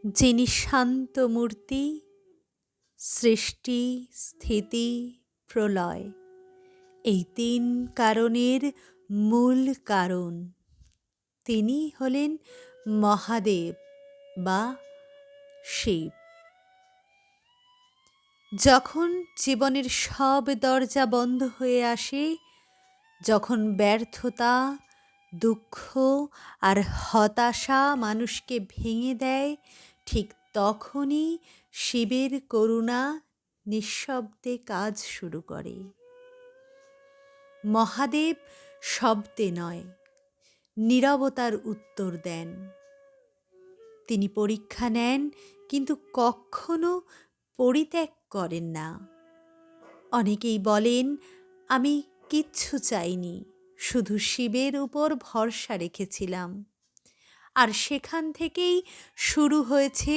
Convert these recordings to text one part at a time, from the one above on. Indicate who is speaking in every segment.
Speaker 1: যিনি শান্ত মূর্তি, সৃষ্টি, স্থিতি, প্রলয়, এই তিন কারণের মূল কারণ, তিনি হলেন মহাদেব বা শিব। যখন জীবনের সব দরজা বন্ধ হয়ে আসে, যখন ব্যর্থতা, দুঃখ আর হতাশা মানুষকে ভেঙে দেয়, ঠিক তখনই শিবের করুণা নিঃশব্দে কাজ শুরু করে। মহাদেব শব্দে নয়, নীরবতার উত্তর দেন। তিনি পরীক্ষা নেন, কিন্তু কখনো পরিত্যাগ করেন না। অনেকেই বলেন, আমি কিচ্ছু চাইনি, শুধু শিবের উপর ভরসা রেখেছিলাম। আর সেখান থেকেই শুরু হয়েছে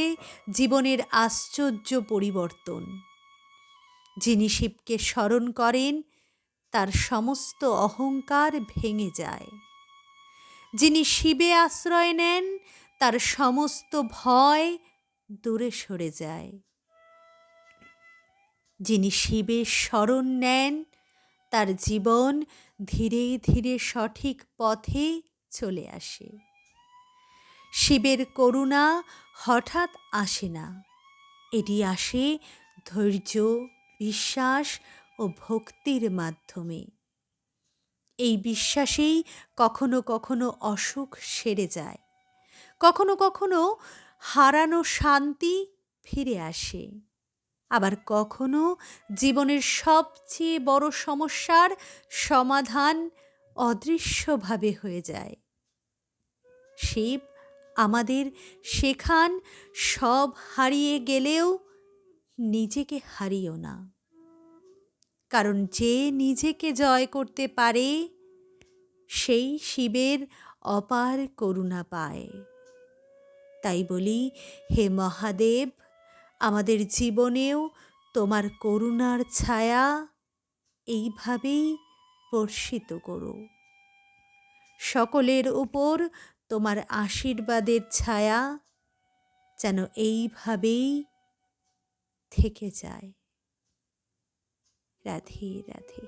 Speaker 1: জীবনের আশ্চর্য পরিবর্তন। যিনি শিবকে স্মরণ করেন, তার সমস্ত অহংকার ভেঙে যায়। যিনি শিবে আশ্রয় নেন, তার সমস্ত ভয় দূরে সরে যায়। যিনি শিবের শরণ নেন, তার জীবন ধীরে ধীরে সঠিক পথে চলে আসে। শিবের করুণা হঠাৎ আসে না, এটি আসে ধৈর্য, বিশ্বাস ও ভক্তির মাধ্যমে। এই বিশ্বাসেই কখনো কখনো অসুখ সেরে যায়, কখনো কখনো হারানো শান্তি ফিরে আসে, আবার কখনো জীবনের সবচেয়ে বড় সমস্যার সমাধান অদৃশ্যভাবে হয়ে যায়। শিব আমাদের শেখান, সব হারিয়ে গেলেও নিজেকে হারিও না, কারণ যে নিজেকে জয় করতে পারে, সেই শিবের অপার করুণা পায়। তাই বলি, হে মহাদেব, আমাদের জীবনেও তোমার করুণার ছায়া এইভাবেই বর্ষিত করো। সকলের উপর তোমার আশীর্বাদের ছায়া যেন এইভাবেই থেকে যায়। রাধে রাধে।